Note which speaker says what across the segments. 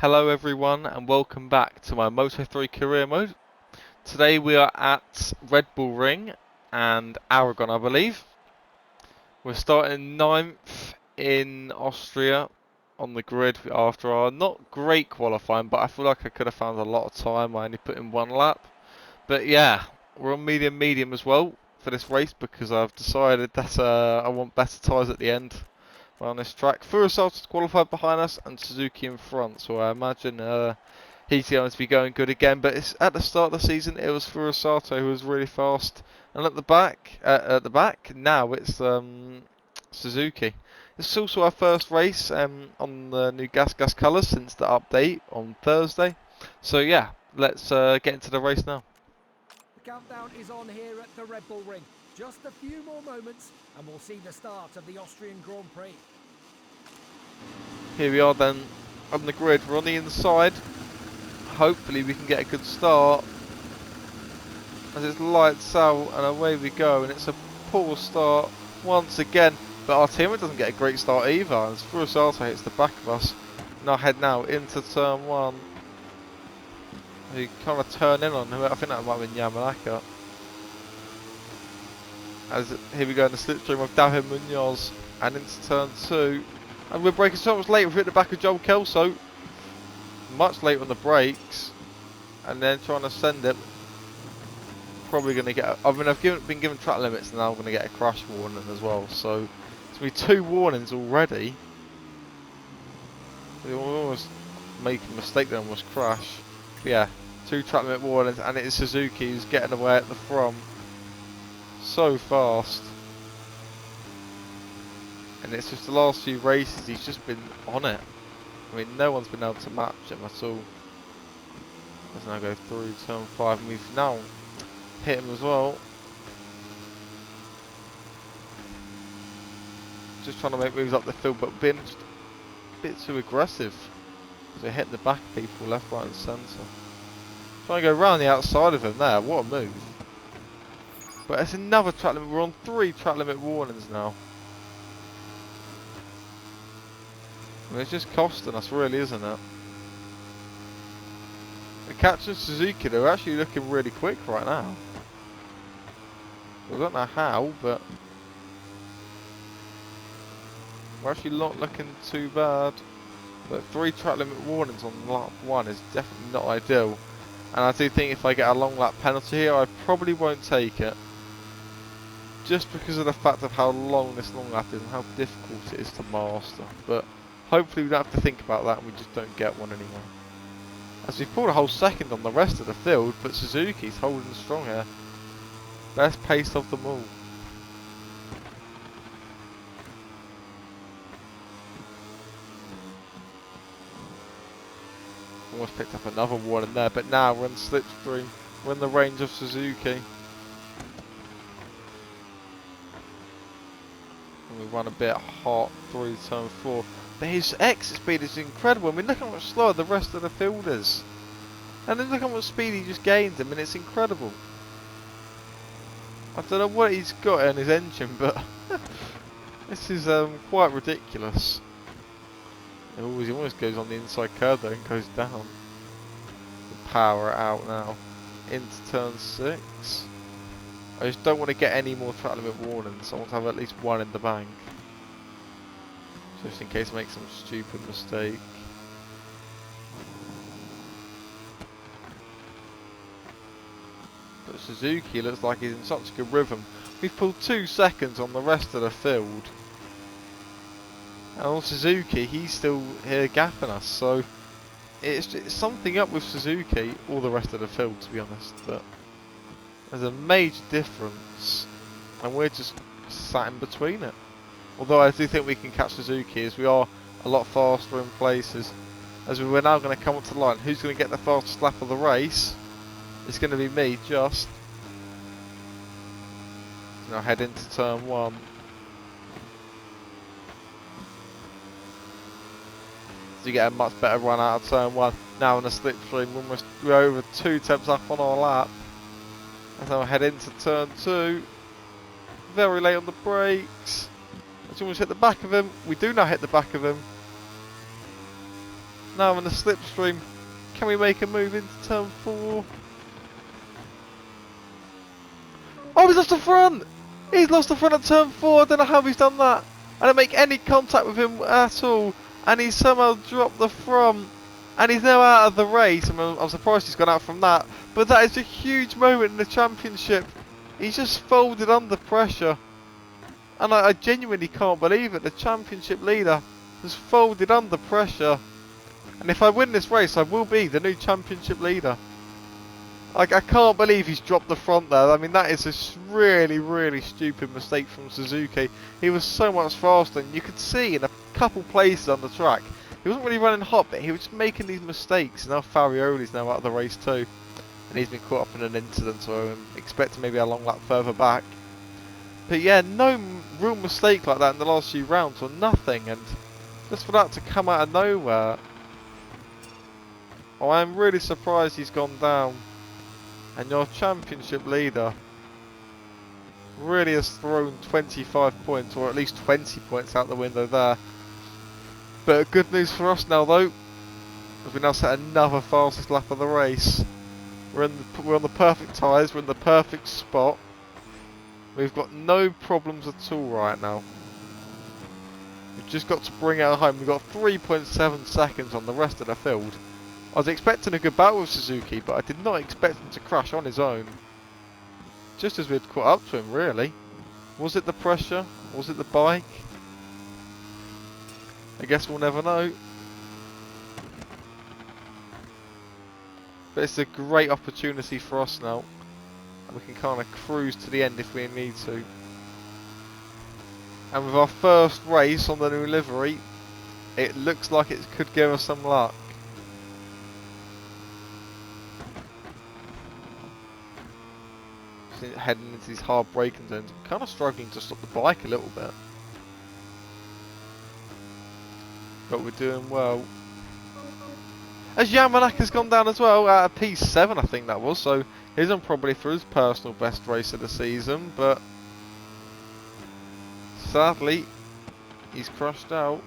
Speaker 1: Hello everyone and welcome back to my Moto3 career mode. Today we are at Red Bull Ring and Aragon, I believe. We're starting 9th in Austria on the grid after our not great qualifying, but I feel like I could have found a lot of time. I only put in one lap. But yeah, we're on medium as well for this race because I've decided that I want better tyres at the end on this track. Furusato qualified behind us and Suzuki in front, so I imagine he's going to be going good again. But it's at the start of the season it was Furusato who was really fast, and at the back now it's Suzuki. It's also our first race on the new gas colours since the update on Thursday. So yeah, let's get into the race now.
Speaker 2: The countdown is on here at the Red Bull Ring. Just a few more moments and we'll see the start of the Austrian Grand Prix.
Speaker 1: Here we are then on the grid. We're on the inside. Hopefully we can get a good start as it's lights out and away we go, and it's a poor start once again, but our teammate doesn't get a great start either as Furusato hits the back of us. Now head now into turn 1. We kind of turn in on him. I think that might have been Yamanaka. As here we go in the slipstream of David Munoz and into turn 2. And we're braking so much late, we've hit the back of Joel Kelso. Much late on the brakes. And then trying to send it. Probably going to get... I've been given track limits and now I'm going to get a crash warning as well. So, it's going to be 2 warnings already. We almost make a mistake then, almost crash. But yeah, 2 track limit warnings and it is Suzuki who's getting away at the front. So fast. And it's just the last few races he's just been on it. I mean, no one's been able to match him at all. Let's now go through turn 5 and we've now hit him as well. Just trying to make moves up the field, but being just a bit too aggressive. So hitting the back of people left, right and centre. Trying to go around the outside of him there, what a move. But it's another track limit, we're on 3 track limit warnings now. I mean, it's just costing us really, isn't it? The catching Suzuki, they're actually looking really quick right now. I don't know how, but we're actually not looking too bad. But 3 track limit warnings on lap 1 is definitely not ideal. And I do think if I get a long lap penalty here, I probably won't take it. Just because of the fact of how long this long lap is and how difficult it is to master. But hopefully we don't have to think about that and we just don't get one anymore. As we pulled a whole second on the rest of the field, but Suzuki's holding strong here. Best pace of them all. Almost picked up another warning there, but now we're in slipstream. We're in the range of Suzuki. And we run a bit hot through turn 4. But his exit speed is incredible. I mean, look how much slower the rest of the field is. And then look how much speed he just gained. I mean, it's incredible. I don't know what he's got in his engine, but this is quite ridiculous. He always goes on the inside curve though and goes down. We'll power it out now. Into turn 6. I just don't want to get any more track limit warnings. I want to have at least 1 in the bank. Just in case I make some stupid mistake. But Suzuki looks like he's in such a good rhythm. We've pulled 2 seconds on the rest of the field. And on Suzuki, he's still here gapping us. So it's something up with Suzuki, all the rest of the field to be honest. But there's a major difference. And we're just sat in between it. Although I do think we can catch Suzuki as we are a lot faster in places. As we're now going to come up to the line. Who's going to get the fastest lap of the race? It's going to be me, just. Now head into turn 1. So you get a much better run out of turn 1. Now in a slipstream, we're over 2 temps up on our lap. And then we'll head into turn 2. Very late on the brakes. Let's almost hit the back of him. We do now hit the back of him. Now in the slipstream. Can we make a move into turn 4? Oh, he's lost the front! He's lost the front at turn 4. I don't know how he's done that. I don't make any contact with him at all. And he's somehow dropped the front. And he's now out of the race. I mean, I'm surprised he's gone out from that. But that is a huge moment in the championship. He's just folded under pressure. And I genuinely can't believe it. The championship leader has folded under pressure. And if I win this race, I will be the new championship leader. Like, I can't believe he's dropped the front there. I mean, that is a really, really stupid mistake from Suzuki. He was so much faster, and you could see in a couple places on the track, he wasn't really running hot, but he was making these mistakes. And now Farioli's now out of the race too. And he's been caught up in an incident, so I'm expecting maybe a long lap further back. But yeah, no real mistake like that in the last few rounds, or nothing. And just for that to come out of nowhere, oh, I'm really surprised he's gone down. And your championship leader really has thrown 25 points, or at least 20 points out the window there. But good news for us now though, as we now set another fastest lap of the race. We're on the perfect tyres, we're in the perfect spot. We've got no problems at all right now. We've just got to bring it home. We've got 3.7 seconds on the rest of the field. I was expecting a good battle with Suzuki, but I did not expect him to crash on his own. Just as we'd caught up to him, really. Was it the pressure? Was it the bike? I guess we'll never know. But it's a great opportunity for us now. And we can kind of cruise to the end if we need to. And with our first race on the new livery, it looks like it could give us some luck. Heading into these hard braking zones, I'm kind of struggling to stop the bike a little bit. But we're doing well. As Yamanaka's gone down as well, at a P7 I think that was, so he's on probably for his personal best race of the season, but sadly he's crashed out.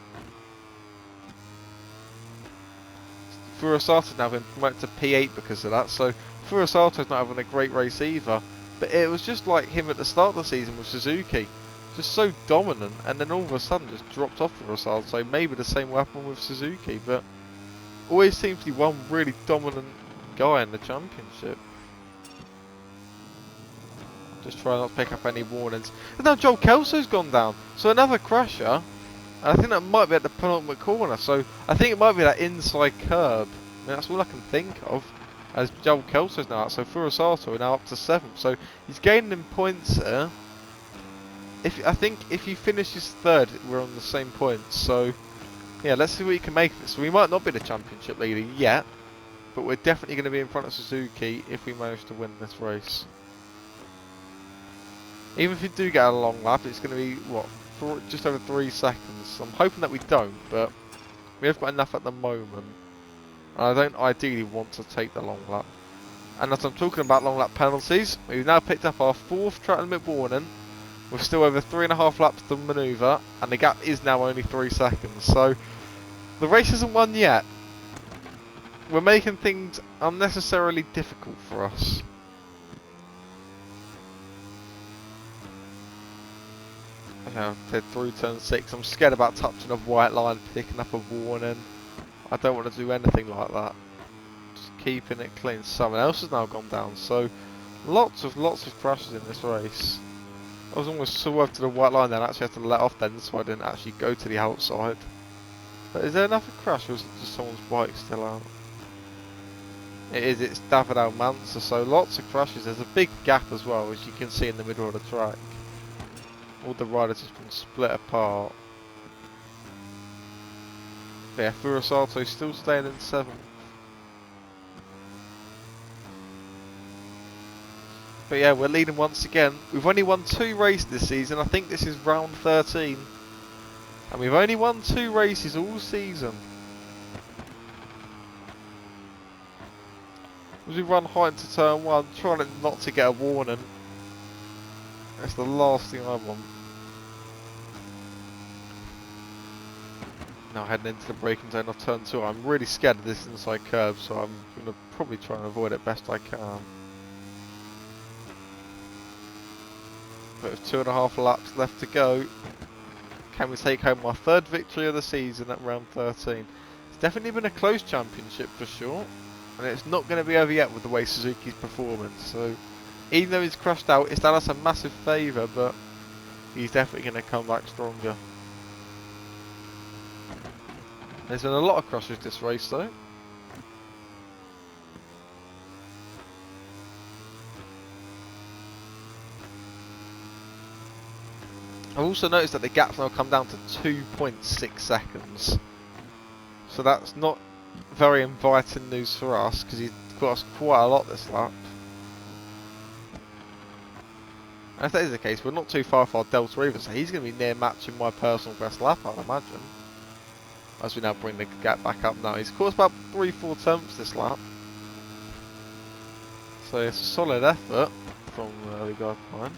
Speaker 1: Furusato's now been promoted to P8 because of that, so Furusato's not having a great race either. But it was just like him at the start of the season with Suzuki. Just so dominant, and then all of a sudden just dropped off Furusato. So maybe the same will happen with Suzuki, but always seems to be one really dominant guy in the championship. Just try not to pick up any warnings. And now Joel Kelso's gone down, so another crasher. And I think that might be at the penultimate corner, so I think it might be that inside curb. I mean, that's all I can think of. As Joel Kelso's now out, so Furusato are now up to 7th, so he's gaining in points here. I think if he finishes 3rd, we're on the same points, so yeah, let's see what he can make of it. So we might not be the championship leader yet, but we're definitely going to be in front of Suzuki if we manage to win this race. Even if we do get a long lap, it's going to be, what, just over 3 seconds. I'm hoping that we don't, but we have got enough at the moment. I don't ideally want to take the long lap. And as I'm talking about long lap penalties, we've now picked up our 4th track limit warning. We're still over 3.5 laps to manoeuvre, and the gap is now only 3 seconds. So the race isn't won yet. We're making things unnecessarily difficult for us. Okay, through turn 6. I'm scared about touching a white line, picking up a warning. I don't want to do anything like that. Just keeping it clean. Someone else has now gone down, so lots of crashes in this race. I was almost swerved to the white line then. I actually had to let off then, so I didn't actually go to the outside. But is there another crash, or is it just someone's bike still out? It is. It's David Almanza. So lots of crashes. There's a big gap as well, as you can see in the middle of the track. All the riders have been split apart. But yeah, Furusato still staying in 7th. But yeah, we're leading once again. We've only won 2 races this season. I think this is round 13. And we've only won 2 races all season. As we run high into turn 1, trying not to get a warning. That's the last thing I want. Now heading into the braking zone off turn 2. I'm really scared of this inside curve, so I'm going to probably try and avoid it best I can. But with 2.5 laps left to go, can we take home our 3rd victory of the season at round 13? It's definitely been a close championship for sure, and it's not going to be over yet with the way Suzuki's performance. So even though he's crashed out, it's done us a massive favour, but he's definitely going to come back stronger. There's been a lot of crashes this race though. I've also noticed that the gap's now come down to 2.6 seconds. So that's not very inviting news for us, because he's got us quite a lot this lap. And if that is the case, we're not too far off our delta either, so he's going to be near matching my personal best lap, I'd imagine. As we now bring the gap back up now. He's caught us about 3/4 tenths this lap. So it's a solid effort from the guy behind.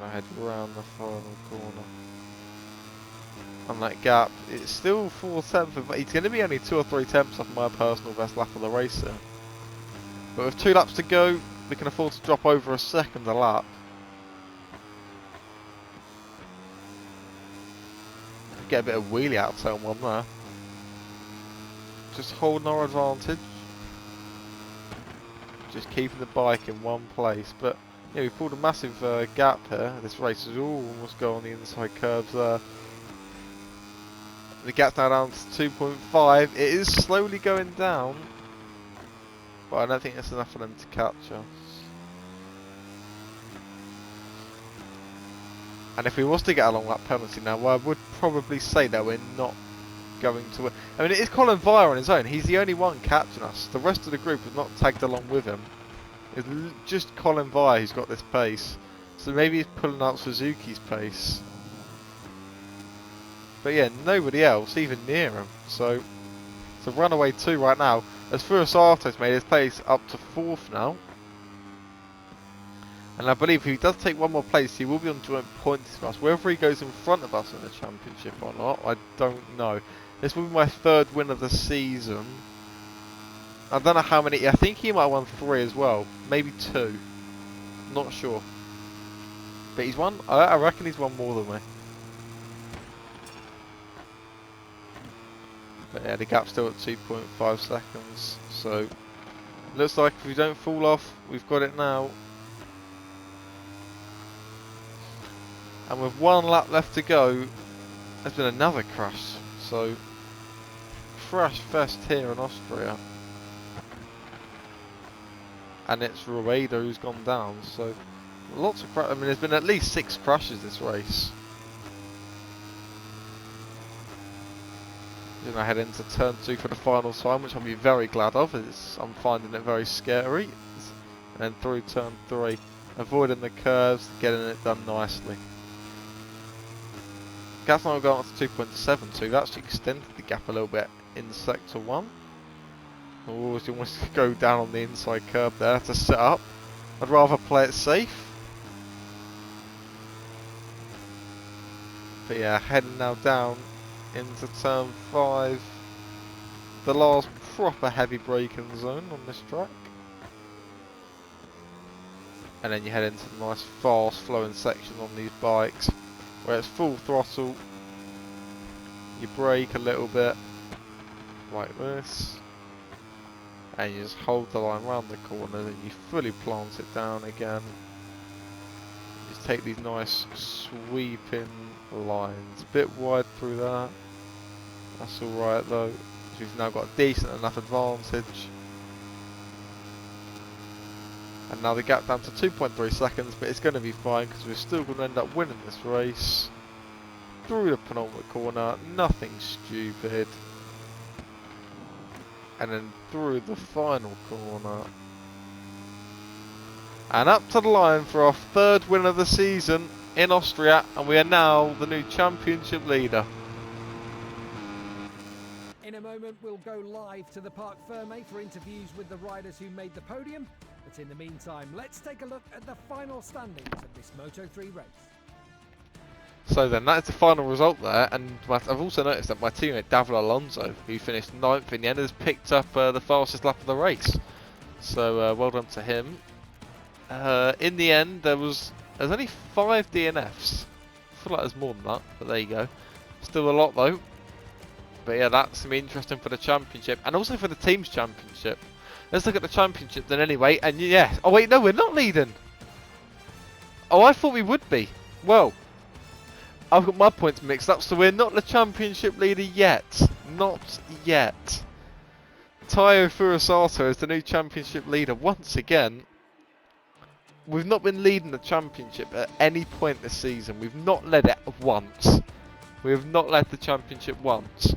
Speaker 1: I head round the final corner. And that gap, it's still 4 tenths, but he's going to be only 2 or 3 tenths off my personal best lap of the race there. But with 2 laps to go, we can afford to drop over a second a lap. Get a bit of wheelie out of turn 1 there. Just holding our advantage. Just keeping the bike in one place. But yeah, we pulled a massive gap here. This race is almost go on the inside curves there. The gap's now down to 2.5. It is slowly going down, but I don't think that's enough for them to catch us. And if we was to get a long lap penalty now, well, I would probably say that we're not going to win. I mean, it is Colin Vire on his own. He's the only one catching us. The rest of the group have not tagged along with him. It's just Colin Vire who's got this pace. So maybe he's pulling out Suzuki's pace. But yeah, nobody else even near him. So it's a runaway 2 right now. As Furasato's made his place up to 4th now. And I believe if he does take one more place, he will be on joint points with us. Whether he goes in front of us in the championship or not, I don't know. This will be my 3rd win of the season. I don't know how many. I think he might have won 3 as well. Maybe 2. Not sure. But he's won. I reckon he's won more than me. But yeah, the gap's still at 2.5 seconds. So looks like if we don't fall off, we've got it now. And with 1 lap left to go, there's been another crash. So crash fest here in Austria. And it's Rueda who's gone down. So lots of I mean, there's been at least 6 crashes this race. We're going to head into turn 2 for the final time, which I'll be very glad of. I'm finding it very scary. And then through turn 3, avoiding the curves, getting it done nicely. Gap's now going up to 2.72. That's extended the gap a little bit in sector 1. I always want to go down on the inside curb there to set up. I'd rather play it safe. But yeah, heading now down into turn 5. The last proper heavy braking zone on this track. And then you head into the nice fast flowing section on these bikes where it's full throttle. You brake a little bit like this, and you just hold the line round the corner, and you fully plant it down again. Just take these nice sweeping lines, a bit wide through that. That's alright though, we've now got a decent enough advantage. And now the gap down to 2.3 seconds, but it's going to be fine because we're still going to end up winning this race. Through the penultimate corner, nothing stupid. And then through the final corner. And up to the line for our 3rd win of the season in Austria, and we are now the new championship leader.
Speaker 2: In a moment, we'll go live to the Parc Fermé for interviews with the riders who made the podium. But in the meantime, let's take a look at the final standings of this Moto3 race.
Speaker 1: So then, that is the final result there, and I've also noticed that my teammate David Alonso, who finished 9th in the end, has picked up the fastest lap of the race. So well done to him. In the end, there's only 5 DNFs. I feel like there's more than that, but there you go. Still a lot though. But yeah, that's going to be interesting for the championship, and also for the team's championship. Let's look at the championship then anyway, and yeah, oh wait, no, we're not leading. Oh, I thought we would be. Well, I've got my points mixed up, so we're not the championship leader yet. Not yet. Taio Furusato is the new championship leader once again. We've not been leading the championship at any point this season. We've not led it once. We have not led the championship once.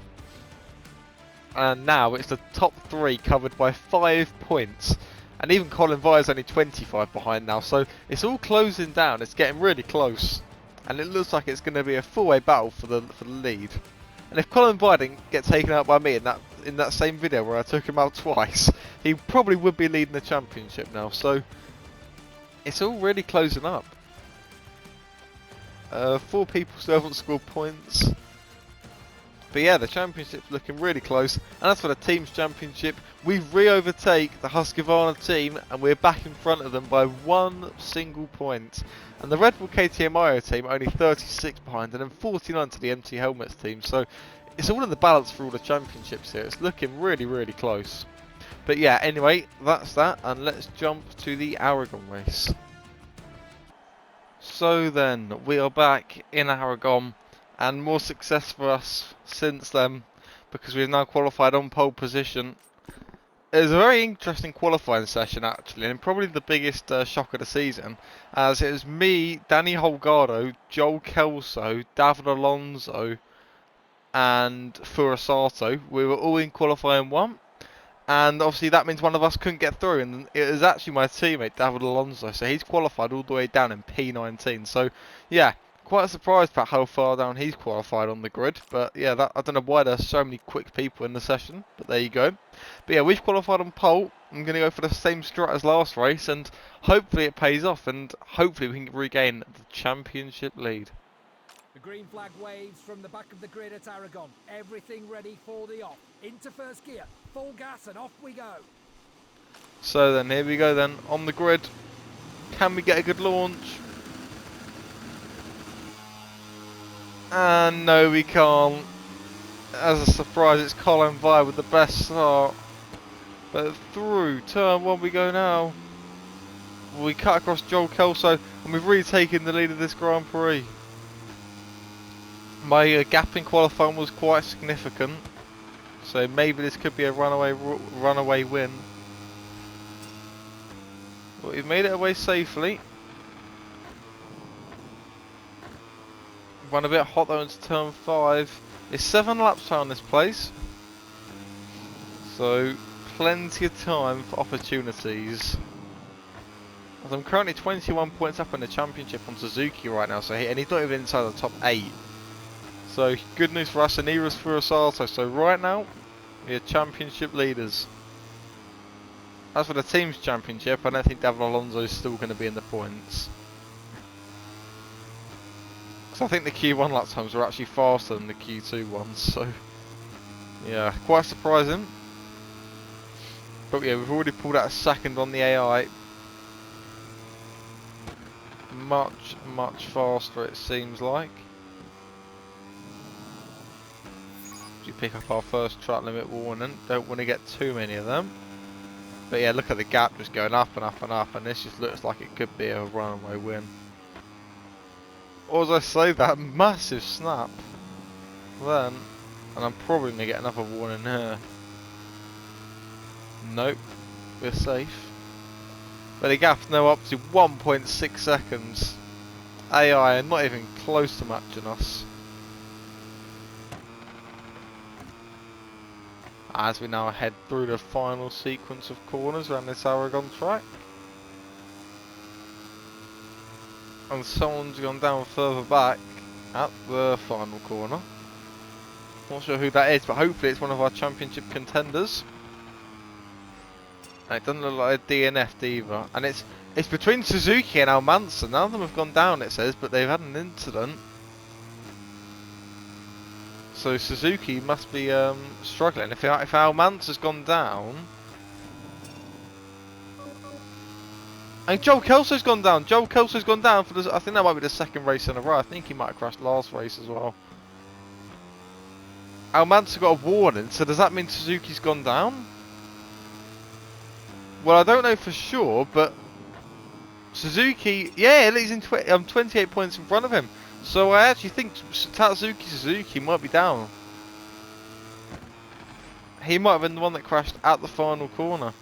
Speaker 1: And now it's the top 3 covered by 5 points. And even Colin Vyre's only 25 behind now, so it's all closing down. It's getting really close. And it looks like it's going to be a 4-way battle for the lead. And if Colin Vyre didn't get taken out by me in that same video where I took him out twice, he probably would be leading the championship now. So it's all really closing up. 4 people still haven't scored points. But yeah, the championship's looking really close. And as for the team's championship, we re-overtake the Husqvarna team and we're back in front of them by 1 single point. And the Red Bull KTM Aero team are only 36 behind and then 49 to the MT Helmets team. So it's all in the balance for all the championships here. It's looking really, really close. But yeah, anyway, that's that. And let's jump to the Aragon race. So then, we are back in Aragon. And more success for us since then, because we've now qualified on pole position. It was a very interesting qualifying session actually, and probably the biggest shock of the season, as it was me, Danny Holgado, Joel Kelso, David Alonso and Furusato. We were all in qualifying 1, and obviously that means one of us couldn't get through, and it was actually my teammate David Alonso, so he's qualified all the way down in P19. So yeah, quite surprised about how far down he's qualified on the grid. But yeah, I don't know why there's so many quick people in the session, but there you go. But yeah, we've qualified on pole. I'm going to go for the same strat as last race, and hopefully it pays off, and hopefully we can regain the championship lead.
Speaker 2: The green flag waves from the back of the grid at Aragon. Everything ready for the off. Into first gear, full gas, and off we go.
Speaker 1: So then, here we go then, on the grid. Can we get a good launch? And no, we can't. As a surprise, it's Colin Vyre with the best start. But through turn 1 we go now. We cut across Joel Kelso, and we've really taken the lead of this Grand Prix. My gap in qualifying was quite significant, so maybe this could be a runaway win. But we've made it away safely. Run a bit hot though into turn 5. It's 7 laps around this place, so plenty of time for opportunities. As I'm currently 21 points up in the championship on Suzuki right now, so and he's not even inside the top 8. So good news for us, and Neera's Furusato. So right now we are championship leaders. As for the team's championship, I don't think David Alonso is still going to be in the points. Because I think the Q1 lap times were actually faster than the Q2 ones, so yeah, quite surprising. But yeah, we've already pulled out a second on the AI. Much faster it seems like. We pick up our first track limit warning, don't want to get too many of them. But yeah, look at the gap just going up and up and up, and this just looks like it could be a runaway win. Or as I say, that massive snap then, and I'm probably going to get another warning here. Nope, we're safe. But the gap's now up to 1.6 seconds. AI are not even close to matching us. As we now head through the final sequence of corners around this Aragon track. And someone's gone down further back at the final corner. Not sure who that is, but hopefully it's one of our championship contenders. And it doesn't look like a DNF'd either. And it's between Suzuki and Almanza. None of them have gone down, it says, but they've had an incident. So Suzuki must be struggling. If Almanza's gone down... And Joel Kelso's gone down. Joel Kelso's gone down for the... I think that might be the second race in a row. I think he might have crashed last race as well. Almanza got a warning, so does that mean Suzuki's gone down? Well, I don't know for sure, but Suzuki, yeah, he's in 28 points in front of him. So I actually think Tatsuki Suzuki might be down. He might have been the one that crashed at the final corner.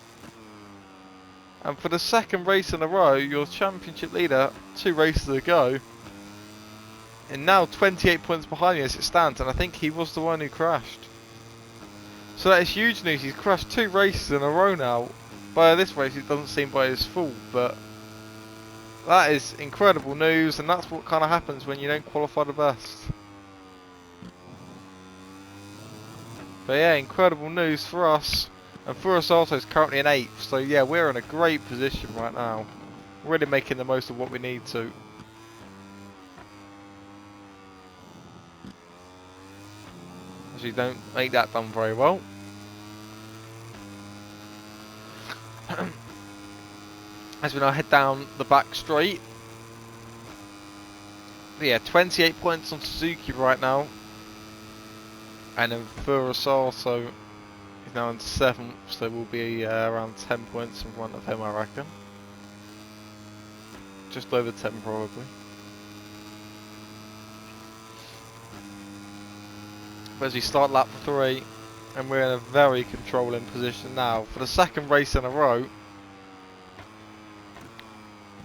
Speaker 1: And for the second race in a row, your championship leader, 2 races to go, and now 28 points behind you as it stands, and I think he was the one who crashed. So that is huge news. He's crashed 2 races in a row now. By this race, it doesn't seem by his fault, but that is incredible news, and that's what kind of happens when you don't qualify the best. But yeah, incredible news for us. And Furusato is currently in 8th, so yeah, we're in a great position right now. Really making the most of what we need to. As you don't make that done very well. As we now head down the back straight. But yeah, 28 points on Suzuki right now. And then Furusato is now in 7th, so we'll be around 10 points in front of him, I reckon. Just over 10 probably. But as we start lap 3, and we're in a very controlling position now for the second race in a row.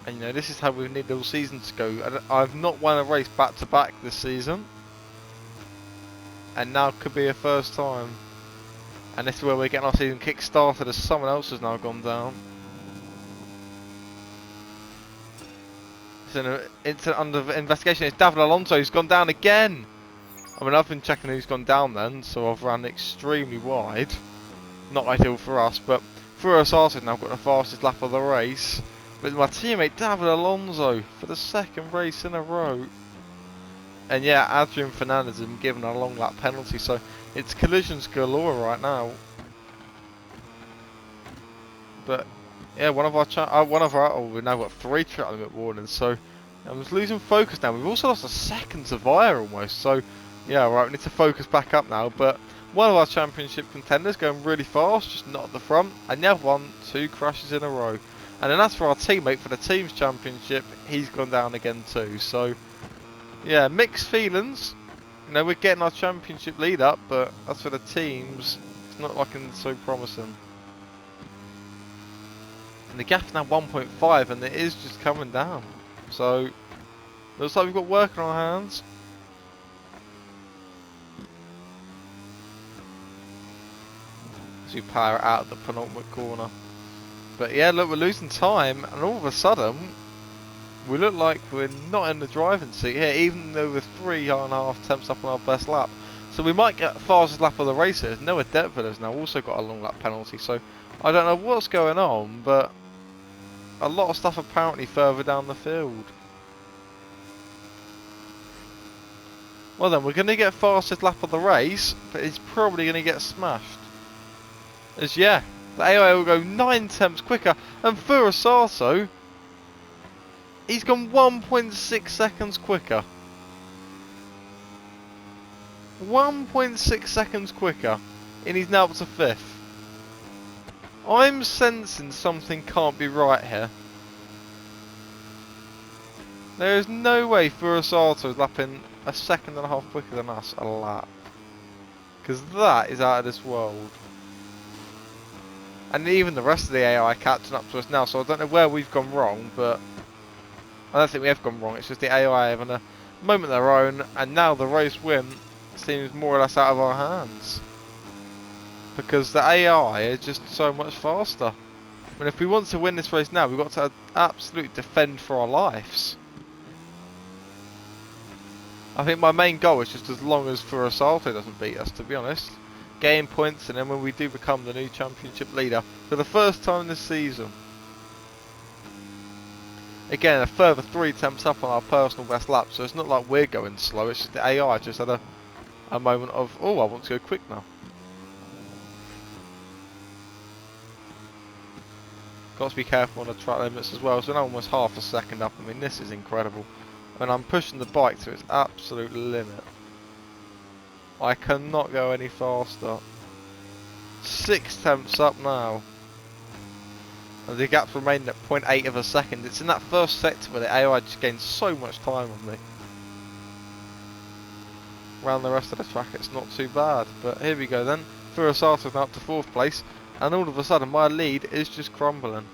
Speaker 1: And you know, this is how we need all season to go. I've not won a race back to back this season. And now could be a first time. And this is where we're getting our season kick started as someone else has now gone down. It's an incident under investigation. It's David Alonso who's gone down again. I mean, I've been checking who's gone down then, so I've ran extremely wide. Not ideal for us, but Furusato now got the fastest lap of the race. With my teammate David Alonso for the second race in a row. And yeah, Adrian Fernandez has been given a long lap penalty, so it's collisions galore right now. But yeah, we've now got 3 track limit warnings, so I'm just losing focus now. We've also lost a second to Via almost, so yeah, right, we need to focus back up now. But one of our championship contenders going really fast, just not at the front, and the other one, 2 crashes in a row. And then that's for our teammate for the team's championship. He's gone down again too. So yeah, mixed feelings. You know, we're getting our championship lead up, but as for the teams, it's not looking so promising. And the gap's now 1.5, and it is just coming down. So looks like we've got work on our hands. As we power out of the penultimate corner. But yeah, look, we're losing time, and all of a sudden, we look like we're not in the driving seat here, even though we're 3.5 tenths up on our best lap. So we might get the fastest lap of the race here. Noah Deptford has now also got a long lap penalty, so I don't know what's going on, but a lot of stuff apparently further down the field. Well then, we're going to get fastest lap of the race, but it's probably going to get smashed. As yeah, the AI will go 9 tenths quicker, and Furusato, he's gone 1.6 seconds quicker. 1.6 seconds quicker, and he's now up to 5th. I'm sensing something can't be right here. There is no way Furusato is lapping 1.5 seconds quicker than us a lap. Because that is out of this world. And even the rest of the AI catching up to us now, so I don't know where we've gone wrong, but I don't think we have gone wrong. It's just the AI having a moment of their own, and now the race win seems more or less out of our hands. Because the AI is just so much faster. I mean, if we want to win this race now, we've got to absolutely defend for our lives. I think my main goal is just as long as Furusato doesn't beat us, to be honest. gain points, and then when we do become the new championship leader for the first time this season. Again, a further 3 attempts up on our personal best lap, so it's not like we're going slow, it's just the AI just had a moment of, oh, I want to go quick now. Got to be careful on the track limits as well, so now almost half a second up. I mean, this is incredible. I mean, I'm pushing the bike to its absolute limit. I cannot go any faster. 6 tenths up now. And the gap's remaining at 0.8 of a second. It's in that first sector where the AI just gained so much time on me. Around the rest of the track it's not too bad. But here we go then. Furasato's now up to 4th place. And all of a sudden my lead is just crumbling.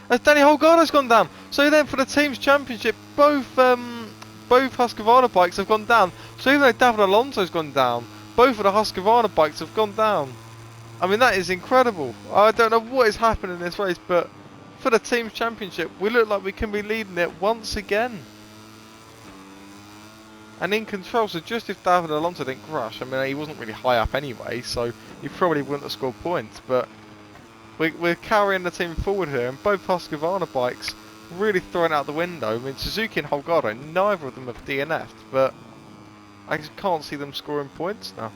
Speaker 1: As Danny Holgada's gone down. So then for the team's championship, both Husqvarna bikes have gone down. So even though David Alonso's gone down, both of the Husqvarna bikes have gone down. I mean, that is incredible. I don't know what is happening in this race, but for the team's championship, we look like we can be leading it once again. And in control, so just if David Alonso didn't crash, I mean, he wasn't really high up anyway, so he probably wouldn't have scored points, but we're carrying the team forward here, and both Husqvarna bikes really thrown out the window. I mean, Suzuki and Holgado, neither of them have DNF'd, but I just can't see them scoring points now.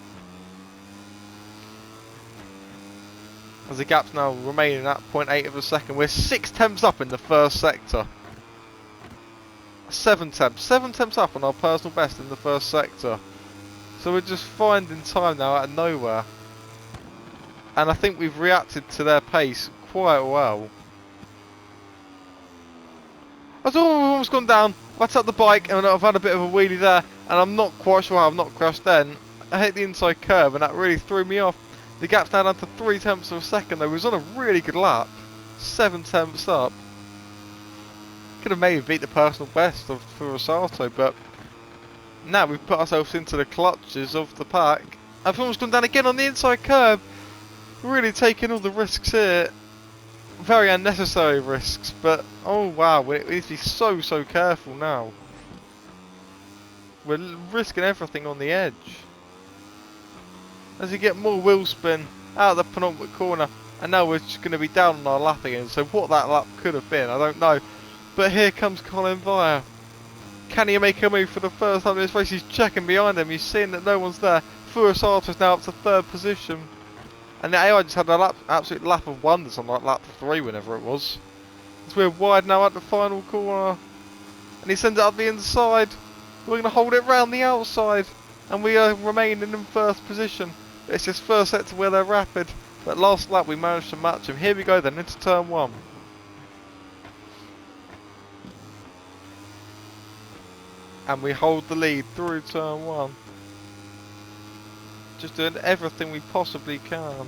Speaker 1: As the gap's now remaining at 0.8 of a second, we're 6 tenths up in the first sector. 7 tenths up on our personal best in the first sector. So we're just finding time now out of nowhere. And I think we've reacted to their pace quite well. I've almost gone down. I tapped the bike and I've had a bit of a wheelie there. And I'm not quite sure how I've not crashed then. I hit the inside curve and that really threw me off. The gap's now down to 3 tenths of a second though. It was on a really good lap. 7 tenths up. Could have maybe beat the personal best of Furasato, but now we've put ourselves into the clutches of the pack. I've almost gone down again on the inside curve. Really taking all the risks here. Very unnecessary risks, but oh wow, we need to be so careful now. We're risking everything on the edge. As we get more wheel spin out of the penultimate corner, and now we're just going to be down on our lap again. So what that lap could have been, I don't know. But here comes Colin Vire. Can he make a move for the first time in this race? He's checking behind him. He's seeing that no one's there. Furasato's now up to 3rd position. And the AI just had an absolute lap of wonders on like lap 3, whenever it was. As we're wide now at the final corner. And he sends it up the inside. We're going to hold it round the outside. And we are remaining in 1st position. It's just first sector where they're rapid. But last lap we managed to match him. Here we go then into turn 1. And we hold the lead through turn 1. Just doing everything we possibly can.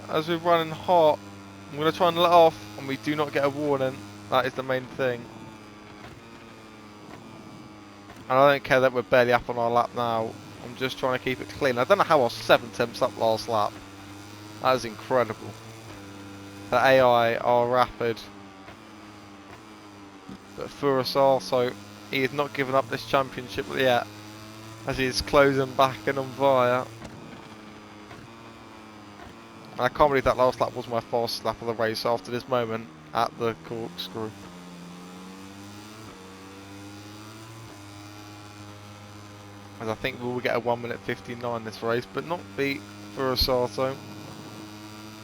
Speaker 1: As we're running hot, I'm going to try and let off, and we do not get a warning. That is the main thing. And I don't care that we're barely up on our lap now. I'm just trying to keep it clean. I don't know how I was 7 tenths up last lap. That is incredible. The AI are rapid. But Furasato, he has not given up this championship yet, as he is closing back in on Vire. And I can't believe that last lap was my fastest lap of the race after this moment at the corkscrew. As I think we will get a 1 minute 59 this race, but not beat Furasato.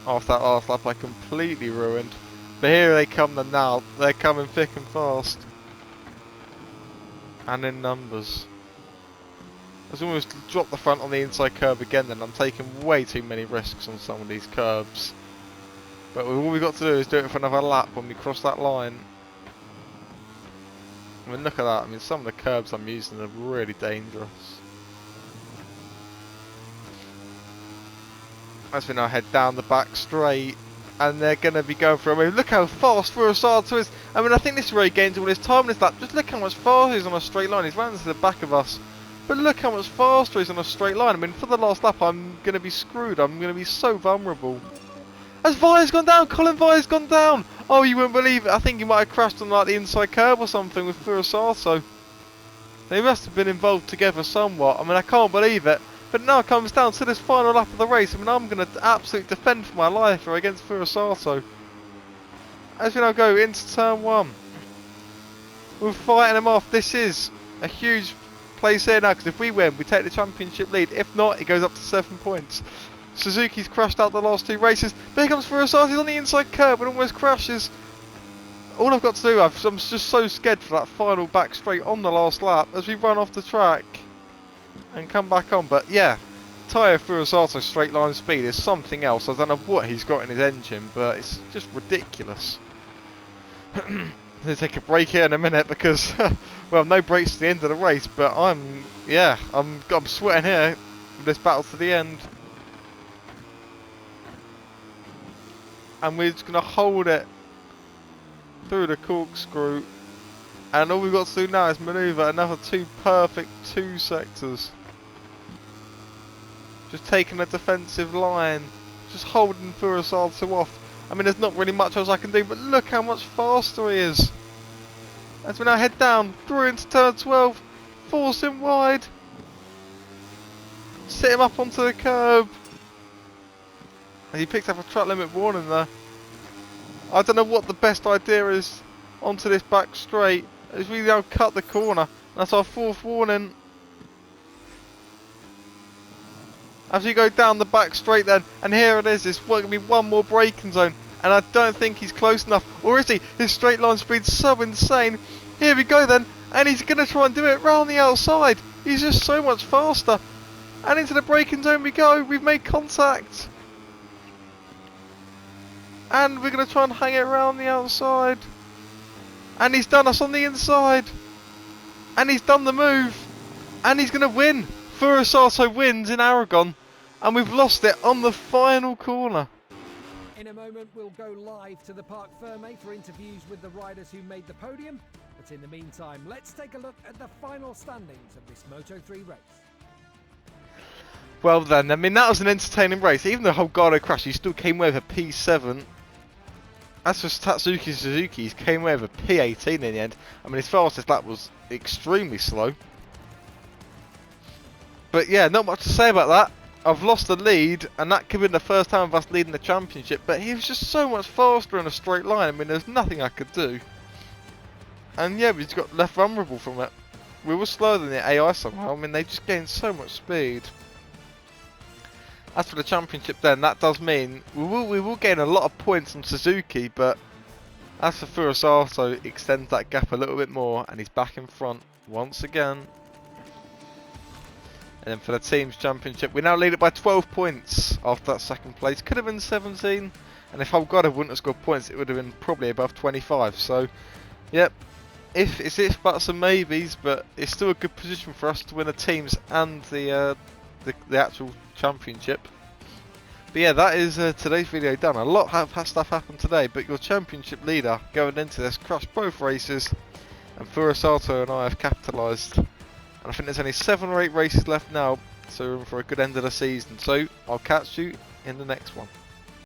Speaker 1: After that last lap I completely ruined. But here they come then now. They're coming thick and fast. And in numbers. I've almost dropped the front on the inside curve again then. I'm taking way too many risks on some of these curbs. But all we've got to do is do it for another lap when we cross that line. I mean, look at that. I mean, some of the curbs I'm using are really dangerous. As we now head down the back straight. And they're going to be going for a move. Look how fast Furasato is. I mean, I think this is where he gains all his time in this lap. Just look how much faster he's on a straight line. He's running to the back of us. But look how much faster he's on a straight line. I mean, for the last lap, I'm going to be screwed. I'm going to be so vulnerable. As Vire's gone down. Colin Vire's gone down. Oh, you wouldn't believe it. I think he might have crashed on like the inside curb or something with Furasato. They must have been involved together somewhat. I mean, I can't believe it. But now it comes down to this final lap of the race. I mean, I'm going to absolutely defend for my life here against Furasato. As we now go into turn 1. We're fighting him off. This is a huge place here now, because if we win, we take the championship lead. If not, it goes up to 7 points. Suzuki's crashed out the last 2 races. But here comes Furasato. He's on the inside curb and almost crashes. All I've got to do, I'm just so scared for that final back straight on the last lap as we run off the track and come back on. But yeah, Tyre Furasato straight line speed is something else. I don't know what he's got in his engine, but it's just ridiculous. Let's take a break here in a minute because, well, no breaks to the end of the race. But I'm sweating here with this battle to the end, and we're just gonna hold it through the corkscrew, and all we've got to do now is manoeuvre another 2 perfect 2 sectors. Just taking a defensive line, just holding Furasato off. I mean, there's not really much else I can do, but look how much faster he is. As we now head down through into turn 12, force him wide, sit him up onto the curb, and he picked up a track limit warning there. I don't know what the best idea is onto this back straight as we now cut the corner. That's our 4th warning. As we go down the back straight then, and here it is, it's going to be one more braking zone, and I don't think he's close enough, or is he? His straight line speed's so insane. Here we go then, and he's going to try and do it round the outside. He's just so much faster, and into the braking zone we go. We've made contact. And we're going to try and hang it around the outside. And he's done us on the inside. And he's done the move. And he's going to win. Furasato wins in Aragon. And we've lost it on the final corner.
Speaker 2: In a moment, we'll go live to the Parc Ferme for interviews with the riders who made the podium. But in the meantime, let's take a look at the final standings of this Moto3 race.
Speaker 1: Well then, I mean, that was an entertaining race. Even though Holgado crashed, he still came away with a P7. As for Tatsuki Suzuki, he came away with a P18 in the end. I mean, his fastest lap was extremely slow. But yeah, not much to say about that. I've lost the lead, and that could have been the first time of us leading the championship. But he was just so much faster in a straight line. I mean, there's nothing I could do. And yeah, we just got left vulnerable from it. We were slower than the AI somehow. I mean, they just gained so much speed. As for the championship then, that does mean we will gain a lot of points on Suzuki, but as for Furasato, it extends that gap a little bit more, and he's back in front once again. And then for the team's championship, we now lead it by 12 points after that 2nd place. Could have been 17, and if Holgado wouldn't have scored points, it would have been probably above 25. So, yep, it's if buts and maybes, but it's still a good position for us to win the teams and the actual championship. But yeah, that is today's video done. A lot of stuff happened today, but your championship leader going into this crashed both races, and Furasato and I have capitalised. And I think there's only 7 or 8 races left now, so we're in for a good end of the season. So I'll catch you in the next one.